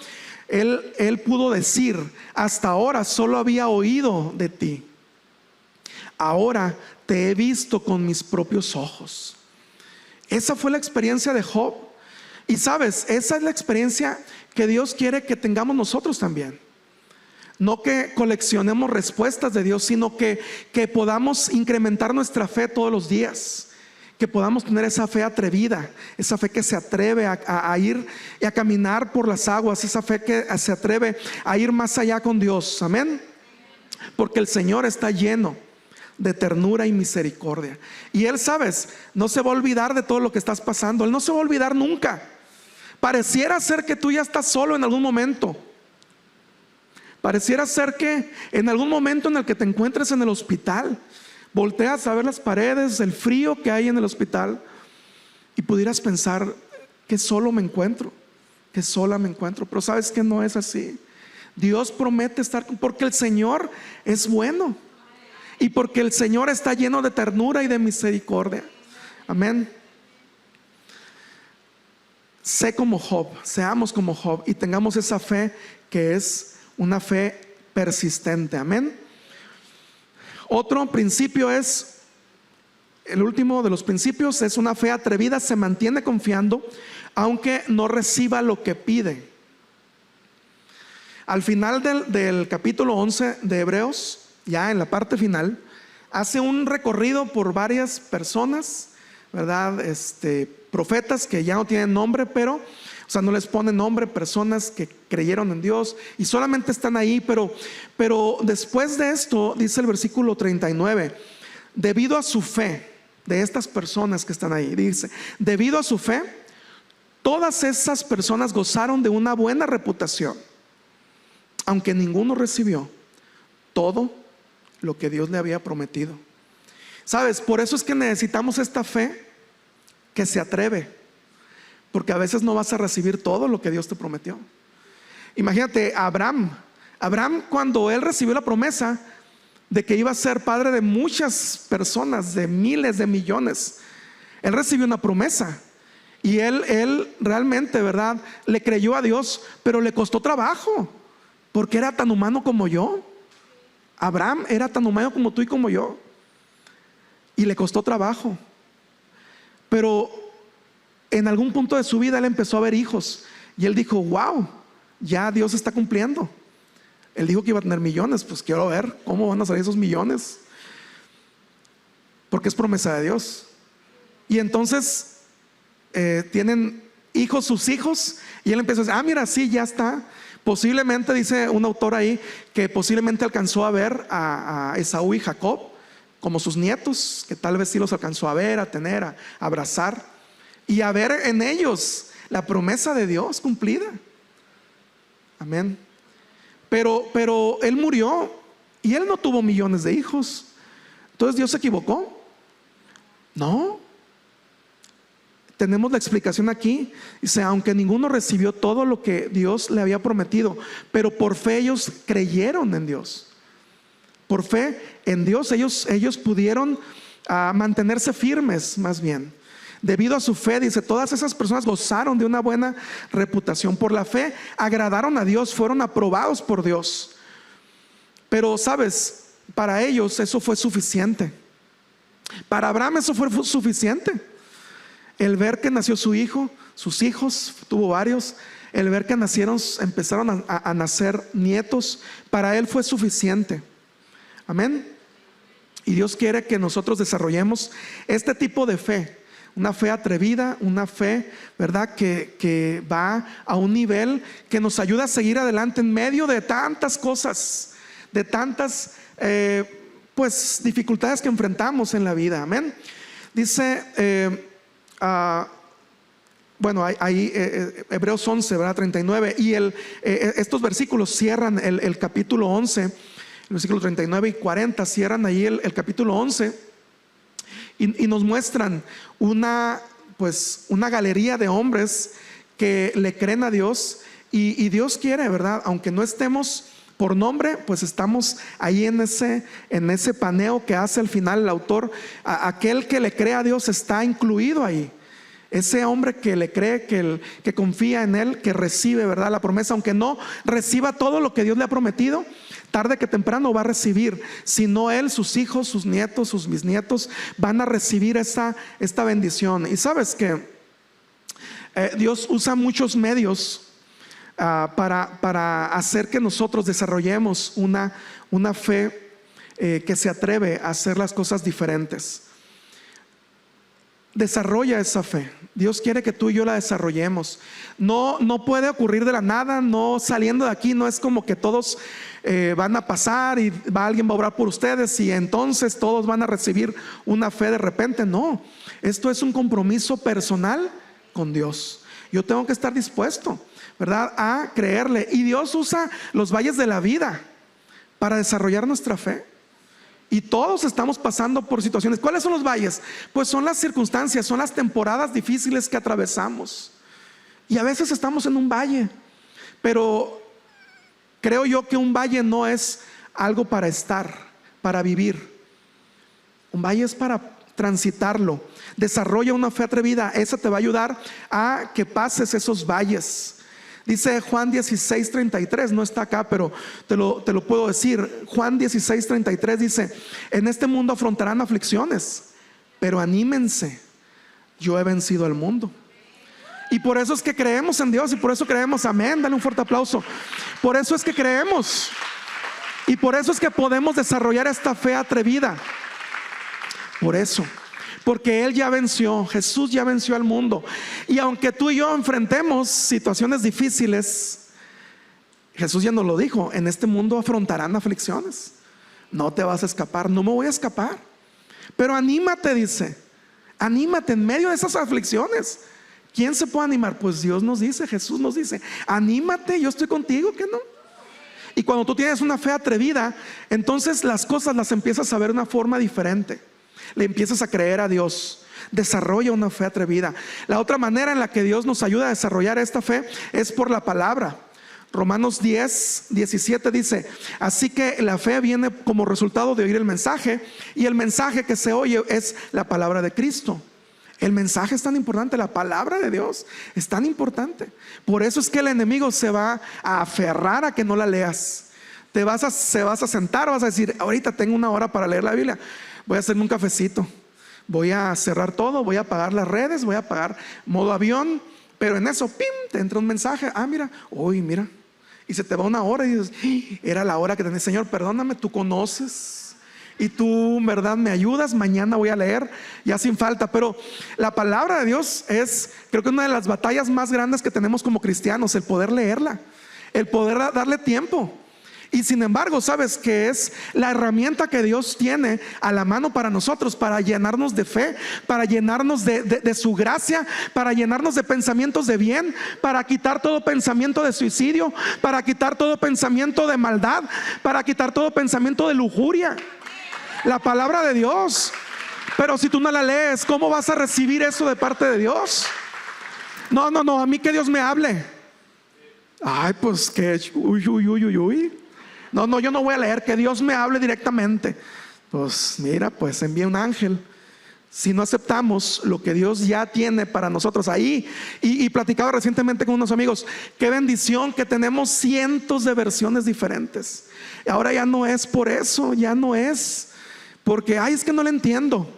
él pudo decir, hasta ahora solo había oído de ti, ahora te he visto con mis propios ojos. Esa fue la experiencia de Job. Y sabes, esa es la experiencia que Dios quiere que tengamos nosotros también. No que coleccionemos respuestas de Dios, sino que podamos incrementar nuestra fe todos los días. Que podamos tener esa fe atrevida, esa fe que se atreve a ir y a caminar por las aguas, esa fe que se atreve a ir más allá con Dios. Amén. Porque el Señor está lleno de ternura y misericordia. Y Él, sabes, no se va a olvidar de todo lo que estás pasando. Él no se va a olvidar nunca. Pareciera ser que tú ya estás solo en algún momento. Pareciera ser que en algún momento en el que te encuentres en el hospital, volteas a ver las paredes, el frío que hay en el hospital, y pudieras pensar que solo me encuentro, que sola me encuentro. Pero sabes que no es así. Dios promete estar, porque el Señor es bueno y porque el Señor está lleno de ternura y de misericordia. Amén. Sé como Job, seamos como Job y tengamos esa fe que es una fe persistente. Amén. Otro principio es, el último de los principios es una fe atrevida, se mantiene confiando aunque no reciba lo que pide. Al final del capítulo 11 de Hebreos, ya en la parte final, hace un recorrido por varias personas, ¿verdad? Profetas que ya no tienen nombre, pero, o sea, no les pone nombre, personas que creyeron en Dios y solamente están ahí. Pero después de esto, dice el versículo 39, debido a su fe de estas personas que están ahí, dice, debido a su fe, todas esas personas gozaron de una buena reputación, aunque ninguno recibió todo lo que Dios le había prometido. ¿Sabes? Por eso es que necesitamos esta fe que se atreve, porque a veces no vas a recibir todo lo que Dios te prometió. Imagínate a Abraham, cuando él recibió la promesa de que iba a ser padre de muchas personas, de miles de millones, él recibió una promesa y él realmente, ¿verdad?, le creyó a Dios, pero le costó trabajo, porque era tan humano como yo. Abraham era tan humano como tú y como yo, y le costó trabajo. Pero en algún punto de su vida él empezó a ver hijos y él dijo, wow, ya Dios está cumpliendo. Él dijo que iba a tener millones, pues quiero ver cómo van a salir esos millones, porque es promesa de Dios. Y entonces tienen hijos sus hijos, y él empezó a decir, mira, sí, ya está. Posiblemente, dice un autor ahí, que posiblemente alcanzó a ver a Esaú y Jacob como sus nietos, que tal vez sí los alcanzó a ver, a tener, a abrazar y a ver en ellos la promesa de Dios cumplida. Amén. Pero él murió y él no tuvo millones de hijos. Entonces, ¿Dios se equivocó? No. Tenemos la explicación aquí. Dice, aunque ninguno recibió todo lo que Dios le había prometido, pero por fe ellos creyeron en Dios. Por fe en Dios ellos pudieron mantenerse firmes, más bien. Debido a su fe, dice, todas esas personas gozaron de una buena reputación. Por la fe agradaron a Dios, fueron aprobados por Dios. Pero, ¿sabes? Para ellos eso fue suficiente. Para Abraham eso fue suficiente. El ver que nació su hijo, sus hijos, tuvo varios. El ver que empezaron a nacer nietos, para él fue suficiente. Amén. Y Dios quiere que nosotros desarrollemos este tipo de fe. Una fe atrevida, una fe, ¿verdad? Que va a un nivel que nos ayuda a seguir adelante en medio de tantas cosas, de tantas pues dificultades que enfrentamos en la vida. Amén. Dice, bueno, ahí Hebreos 11, ¿verdad? 39. Y estos versículos cierran el capítulo 11, el versículo 39 y 40, cierran ahí el capítulo 11. Y nos muestran una galería de hombres que le creen a Dios. Y Dios quiere, ¿verdad? Aunque no estemos por nombre, pues estamos ahí en ese paneo que hace al final el autor. Aquel que le cree a Dios está incluido ahí. Ese hombre que le cree, que confía en Él, que recibe, ¿verdad?, la promesa, aunque no reciba todo lo que Dios le ha prometido, tarde que temprano va a recibir. Si no él, sus hijos, sus nietos, sus bisnietos van a recibir esta bendición. Y sabes que Dios usa muchos medios para hacer que nosotros desarrollemos una fe que se atreve a hacer las cosas diferentes. Desarrolla esa fe. Dios quiere que tú y yo la desarrollemos. No puede ocurrir de la nada. No, saliendo de aquí, no es como que todos van a pasar y alguien va a orar por ustedes y entonces todos van a recibir una fe de repente. No, esto es un compromiso personal con Dios. Yo tengo que estar dispuesto, ¿verdad?, a creerle. Y Dios usa los valles de la vida para desarrollar nuestra fe. Y todos estamos pasando por situaciones. ¿Cuáles son los valles? Pues son las circunstancias, son las temporadas difíciles que atravesamos. Y a veces estamos en un valle, pero creo yo que un valle no es algo para estar, para vivir. Un valle es para transitarlo. Desarrolla una fe atrevida. Esa te va a ayudar a que pases esos valles. Dice Juan 16:33, no está acá, pero te lo puedo decir. Juan 16:33 dice: en este mundo afrontarán aflicciones, pero anímense, yo he vencido al mundo. Y por eso es que creemos en Dios y por eso creemos. Amén, dale un fuerte aplauso. Por eso es que creemos y por eso es que podemos desarrollar esta fe atrevida. Por eso, porque Él ya venció, Jesús ya venció al mundo. Y aunque tú y yo enfrentemos situaciones difíciles, Jesús ya nos lo dijo: en este mundo afrontarán aflicciones. No te vas a escapar, no me voy a escapar. Pero anímate, dice, anímate en medio de esas aflicciones. ¿Quién se puede animar? Pues Dios nos dice, Jesús nos dice: anímate, yo estoy contigo, ¿qué no? Y cuando tú tienes una fe atrevida, entonces las cosas las empiezas a ver de una forma diferente. Le empiezas a creer a Dios. Desarrolla una fe atrevida. La otra manera en la que Dios nos ayuda a desarrollar esta fe es por la palabra. Romanos 10:17 dice: así que la fe viene como resultado de oír el mensaje, y el mensaje que se oye es la palabra de Cristo. El mensaje es tan importante, la palabra de Dios es tan importante. Por eso es que el enemigo se va a aferrar a que no la leas. Se vas a sentar, vas a decir: ahorita tengo una hora para leer la Biblia, voy a hacerme un cafecito, voy a cerrar todo, voy a apagar las redes, voy a apagar modo avión. Pero en eso, ¡pim!, te entra un mensaje. Mira, uy, mira. Y se te va una hora y dices: era la hora que tenés. Señor, perdóname, tú conoces y tú, ¿verdad?, me ayudas. Mañana voy a leer, ya sin falta. Pero la palabra de Dios es, creo que una de las batallas más grandes que tenemos como cristianos, el poder leerla, el poder darle tiempo. Y sin embargo, sabes que es la herramienta que Dios tiene a la mano para nosotros, para llenarnos de fe, para llenarnos de su gracia, para llenarnos de pensamientos de bien, para quitar todo pensamiento de suicidio, para quitar todo pensamiento de maldad, para quitar todo pensamiento de lujuria. La palabra de Dios. Pero si tú no la lees, ¿cómo vas a recibir eso de parte de Dios? No, a mí que Dios me hable. Ay, pues que uy. No, yo no voy a leer, que Dios me hable directamente. Pues mira, pues envía un ángel. Si no aceptamos lo que Dios ya tiene para nosotros ahí. Y platicaba recientemente con unos amigos, qué bendición que tenemos cientos de versiones diferentes. Ahora ya no es por eso, ya no es porque, ay, es que no le entiendo.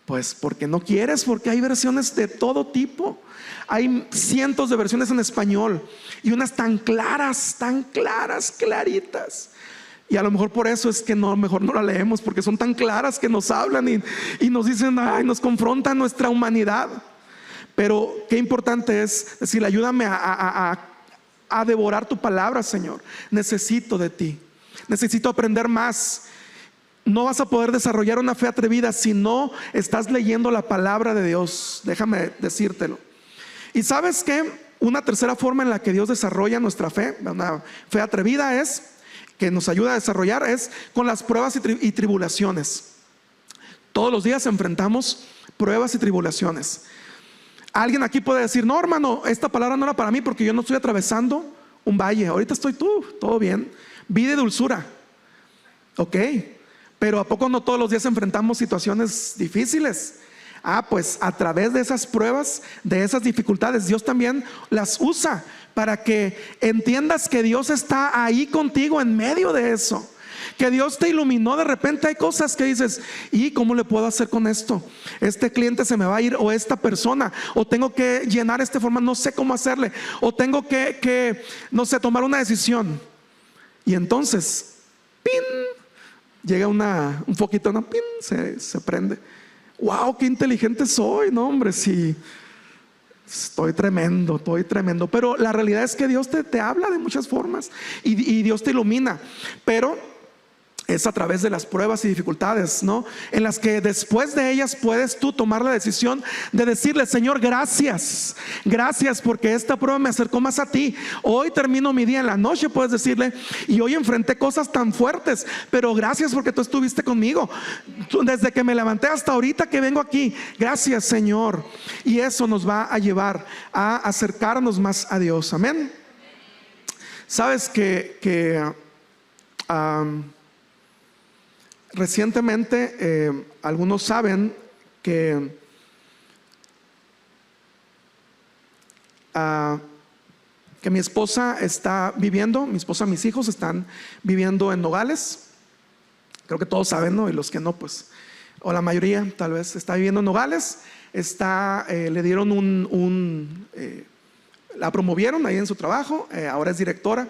Pues porque no quieres, porque hay versiones de todo tipo. Hay cientos de versiones en español y unas tan claras, claritas. Y a lo mejor por eso es que mejor no la leemos, porque son tan claras que nos hablan y nos dicen, ay, nos confrontan nuestra humanidad. Pero qué importante es decir, ayúdame a devorar tu palabra, Señor. Necesito de ti, necesito aprender más. No vas a poder desarrollar una fe atrevida si no estás leyendo la palabra de Dios. Déjame decírtelo. Y sabes que una tercera forma en la que Dios desarrolla nuestra fe, una fe atrevida, que nos ayuda a desarrollar, es con las pruebas y tribulaciones. Todos los días enfrentamos pruebas y tribulaciones. Alguien aquí puede decir, no, hermano, esta palabra no era para mí porque yo no estoy atravesando un valle. Ahorita estoy todo bien, vida y dulzura. Ok, pero ¿a poco no todos los días enfrentamos situaciones difíciles? Pues a través de esas pruebas, de esas dificultades, Dios también las usa para que entiendas que Dios está ahí contigo en medio de eso. Que Dios te iluminó. De repente hay cosas que dices, ¿y cómo le puedo hacer con esto? Este cliente se me va a ir, o esta persona, o tengo que llenar este forma, no sé cómo hacerle, o tengo que no sé, tomar una decisión. Y entonces, ¡pin! Llega un foquito, ¿no? ¡Pin! Se prende. ¡Wow! ¡Qué inteligente soy! No, hombre, sí. Estoy tremendo. Pero la realidad es que Dios te habla de muchas formas y Dios te ilumina. Pero es a través de las pruebas y dificultades, ¿no? En las que después de ellas puedes tú tomar la decisión de decirle, Señor, gracias porque esta prueba me acercó más a ti. Hoy termino mi día en la noche, puedes decirle, y hoy enfrenté cosas tan fuertes, pero gracias porque tú estuviste conmigo desde que me levanté hasta ahorita que vengo aquí. Gracias, Señor. Y eso nos va a llevar a acercarnos más a Dios. Amén. Sabes que recientemente algunos saben que mi esposa mis hijos están viviendo en Nogales. Creo que todos saben, ¿no? Y los que no, pues, o la mayoría tal vez está viviendo en Nogales. Le dieron la promovieron ahí en su trabajo, ahora es directora.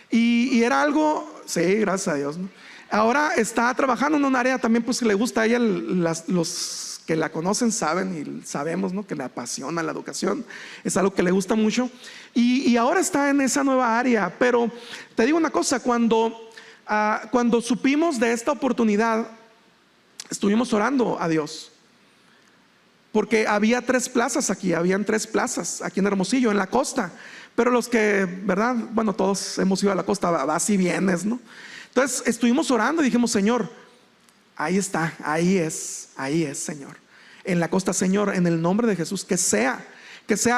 Y era algo, sí, gracias a Dios, ¿no? Ahora está trabajando en un área también pues que le gusta a ella. Los que la conocen saben y sabemos, ¿no?, que le apasiona la educación. Es algo que le gusta mucho y ahora está en esa nueva área. Pero te digo una cosa, cuando supimos de esta oportunidad, estuvimos orando a Dios, porque habían 3 plazas aquí en Hermosillo, en la costa. Pero los que, ¿verdad? Bueno, todos hemos ido a la costa, vas y vienes, ¿no? Entonces estuvimos orando y dijimos, Señor, ahí está, ahí es, Señor, en la costa, Señor, en el nombre de Jesús, que sea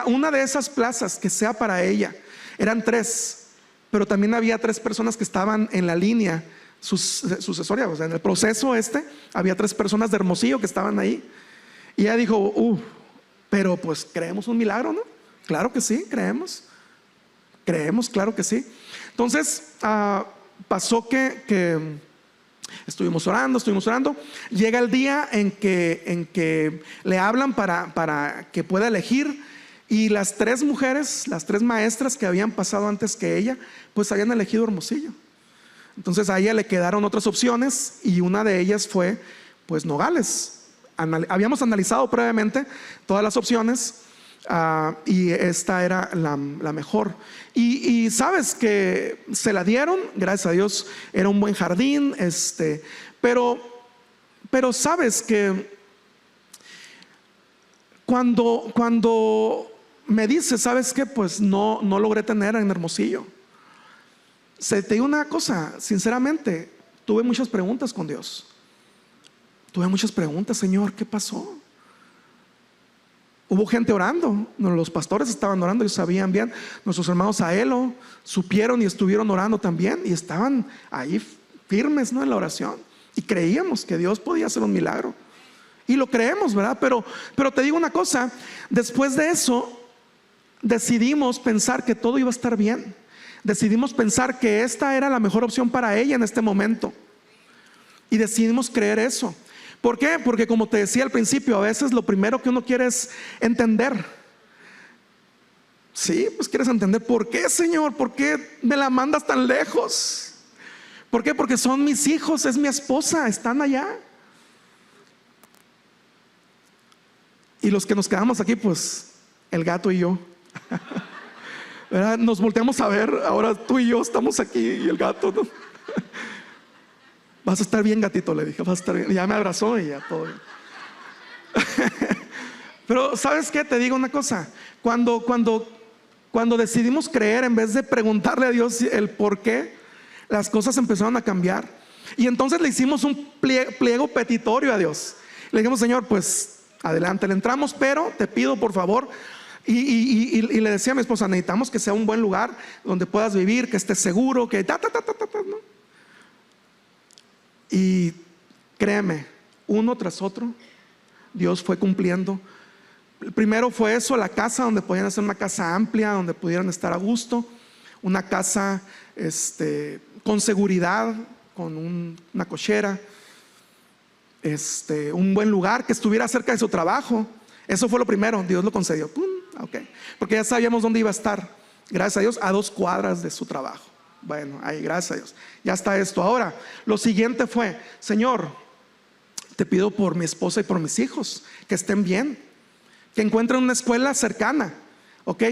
una de esas plazas, que sea para ella. Eran 3, pero también había 3 personas que estaban en la línea sucesoria, o sea, en el proceso había 3 personas de Hermosillo que estaban ahí. Y ella dijo, pero pues creemos un milagro, ¿no? Claro que sí, creemos, claro que sí. Entonces pasó que estuvimos orando. Llega el día en que le hablan para que pueda elegir. Y las 3 mujeres, las 3 maestras que habían pasado antes que ella, pues habían elegido Hermosillo. Entonces a ella le quedaron otras opciones y una de ellas fue, pues, Nogales. Habíamos analizado previamente todas las opciones, y dijimos, y esta era la mejor. Y sabes que se la dieron, gracias a Dios, era un buen jardín, pero sabes que cuando me dice, ¿sabes qué? Pues no logré tener en Hermosillo. Te digo una cosa, sinceramente, tuve muchas preguntas con Dios. Tuve muchas preguntas, Señor, ¿qué pasó? Hubo gente orando, los pastores estaban orando, ellos sabían bien. Nuestros hermanos Aelo supieron y estuvieron orando también, y estaban ahí firmes, ¿no?, en la oración, y creíamos que Dios podía hacer un milagro, y lo creemos, ¿verdad? Pero te digo una cosa, después de eso decidimos pensar que todo iba a estar bien. Decidimos pensar que esta era la mejor opción para ella en este momento, y decidimos creer eso. ¿Por qué? Porque, como te decía al principio, a veces lo primero que uno quiere es entender. Sí, pues quieres entender, ¿por qué, Señor? ¿Por qué me la mandas tan lejos? ¿Por qué? Porque son mis hijos, es mi esposa, están allá. Y los que nos quedamos aquí, pues el gato y yo, ¿verdad? Nos volteamos a ver, ahora tú y yo estamos aquí y el gato, ¿no? Vas a estar bien, gatito, le dije, vas a estar bien. Y ya me abrazó y ya todo bien. Pero ¿sabes qué? Te digo una cosa, cuando decidimos creer en vez de preguntarle a Dios el por qué, las cosas empezaron a cambiar. Y entonces le hicimos un pliego petitorio a Dios. Le dijimos, Señor, pues adelante, le entramos, pero te pido por favor. Y le decía a mi esposa, necesitamos que sea un buen lugar donde puedas vivir, que estés seguro, que ¿no? Y créeme, uno tras otro, Dios fue cumpliendo. Primero fue eso, la casa, donde podían hacer una casa amplia, donde pudieran estar a gusto, una casa con seguridad, con una cochera, un buen lugar, que estuviera cerca de su trabajo. Eso fue lo primero, Dios lo concedió. Okay. Porque ya sabíamos dónde iba a estar, gracias a Dios, a 2 cuadras de su trabajo. Bueno, ahí, gracias a Dios, ya está esto. Ahora, lo siguiente fue, Señor, te pido por mi esposa y por mis hijos, que estén bien, que encuentren una escuela cercana. Ok,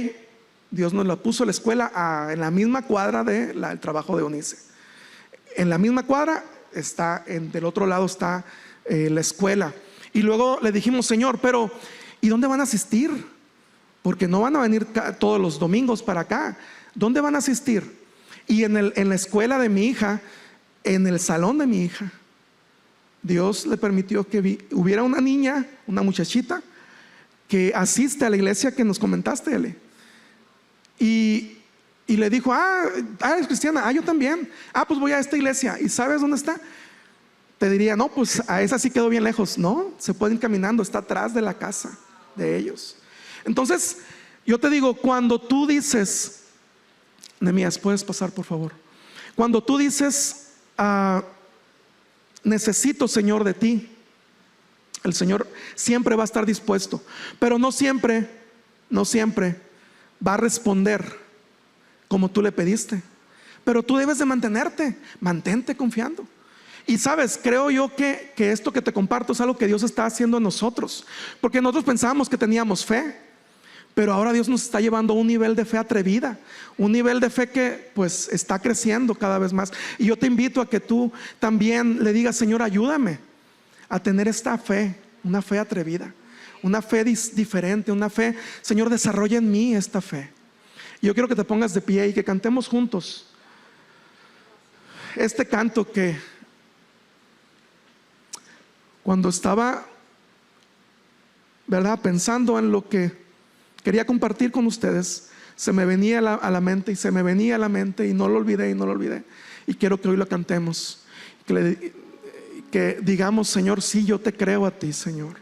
Dios nos la puso la escuela en la misma cuadra del trabajo de Eunice. En la misma cuadra está, del otro lado está la escuela. Y luego le dijimos, Señor, pero ¿y dónde van a asistir? Porque no van a venir todos los domingos para acá. ¿Dónde van a asistir? Y en la escuela de mi hija, en el salón de mi hija, Dios le permitió que hubiera una niña, una muchachita, que asiste a la iglesia que nos comentaste, Eli. Y le dijo, eres cristiana, yo también. Pues voy a esta iglesia. ¿Y sabes dónde está? Te diría, no, pues a esa sí quedó bien lejos. No, se pueden ir caminando, está atrás de la casa de ellos. Entonces, yo te digo, cuando tú dices, Nehemías, ¿puedes pasar, por favor? Cuando tú dices, necesito, Señor, de ti, el Señor siempre va a estar dispuesto, pero no siempre va a responder como tú le pediste. Pero tú debes de mantente confiando. Y sabes, creo yo que esto que te comparto es algo que Dios está haciendo en nosotros, porque nosotros pensábamos que teníamos fe, pero ahora Dios nos está llevando a un nivel de fe atrevida, un nivel de fe que pues está creciendo cada vez más. Y yo te invito a que tú también le digas, Señor, ayúdame a tener esta fe, una fe atrevida, una fe diferente, una fe, Señor, desarrolla en mí esta fe. Yo quiero que te pongas de pie y que cantemos juntos este canto que cuando estaba, ¿verdad?, pensando en lo que quería compartir con ustedes, se me venía a la mente y se me venía a la mente y no lo olvidé. Y quiero que hoy lo cantemos, que digamos, Señor, sí, yo te creo a ti, Señor.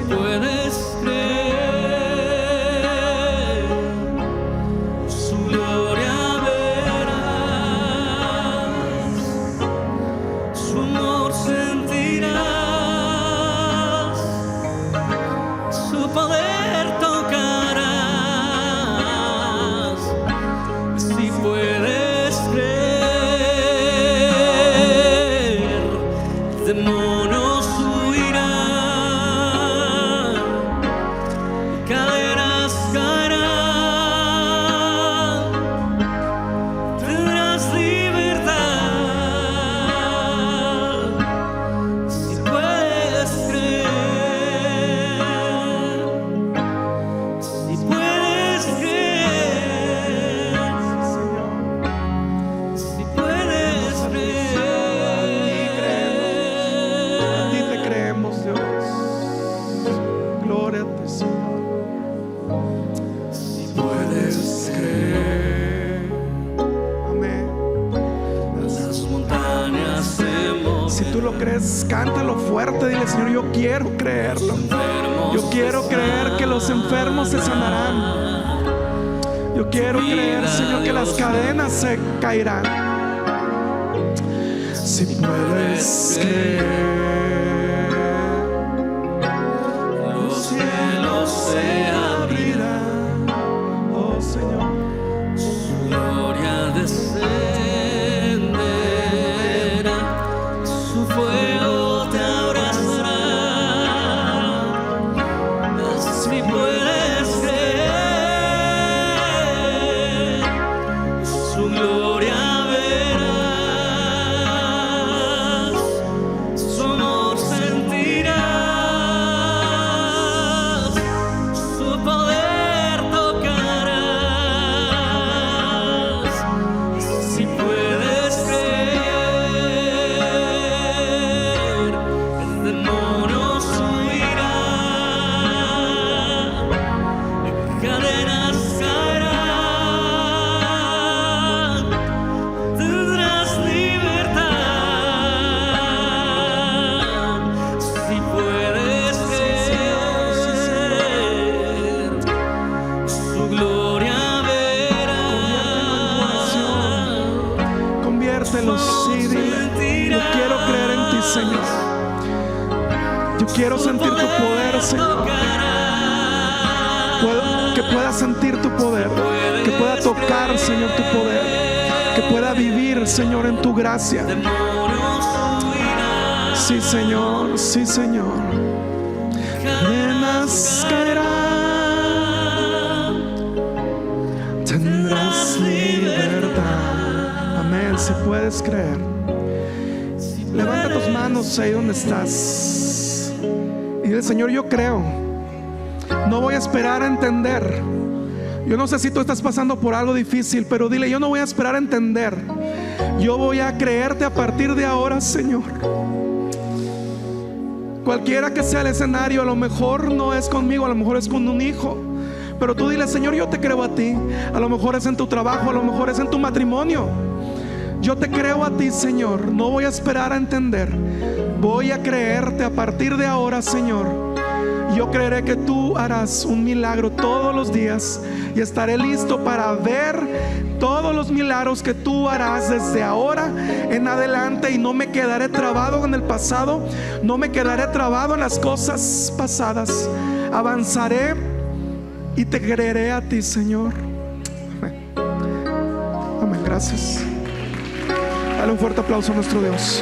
puedes creer, su gloria verás, su amor sentirás, su poder tocarás. Si puedes creer, demonios huirán, cadenas caerán, tendrás libertad. Si puedes creer, si puedes creer, si puedes A ti te creemos, Dios. Gloria a ti, Señor. si puedes creer, Amén. las montañas se moverán. Si tú lo crees, cántalo fuerte. Dile, Señor, yo quiero creerlo. Yo quiero creer que los enfermos se sanarán. Yo quiero creer, Señor, que las cadenas se caerán. Si puedes creer, Los cielos se abrirán, oh Señor. su gloria descenderá, su fuego te abrazará. Si puedes creer, su gloria verás, su amor sentirás, su poder tocarás. Si puedes creer, el demonio huirá, cadenas caerán, tendrás libertad. Si puedes creer, su gloria verás, Conviértelo, sí, dile. Yo quiero creer en ti, Señor. Yo quiero sentir tu poder, Señor. Que pueda sentir tu poder, que pueda tocar, Señor, tu poder, que pueda vivir, Señor, en tu gracia. Sí, Señor, sí, Señor. Cadenas caerán, tendrás libertad. Amén. Si puedes creer, levanta tus manos ahí donde estás y dile, Señor, yo creo. No voy a esperar a entender. Yo no sé si tú estás pasando por algo difícil, pero dile, yo no voy a esperar a entender. Yo voy a creerte a partir de ahora, Señor. Cualquiera que sea el escenario, a lo mejor no es conmigo, a lo mejor es con un hijo, pero tú dile, Señor, yo te creo a ti. A lo mejor es en tu trabajo, a lo mejor es en tu matrimonio. Yo te creo a ti, Señor. No voy a esperar a entender. Voy a creerte a partir de ahora, Señor. Yo creeré que tú harás un milagro todos los días y estaré listo para ver todos los milagros que tú harás desde ahora en adelante, y no me quedaré trabado en el pasado, no me quedaré trabado en las cosas pasadas. Avanzaré y te creeré a ti, Señor. Amén. Amén. Gracias. Dale un fuerte aplauso a nuestro Dios.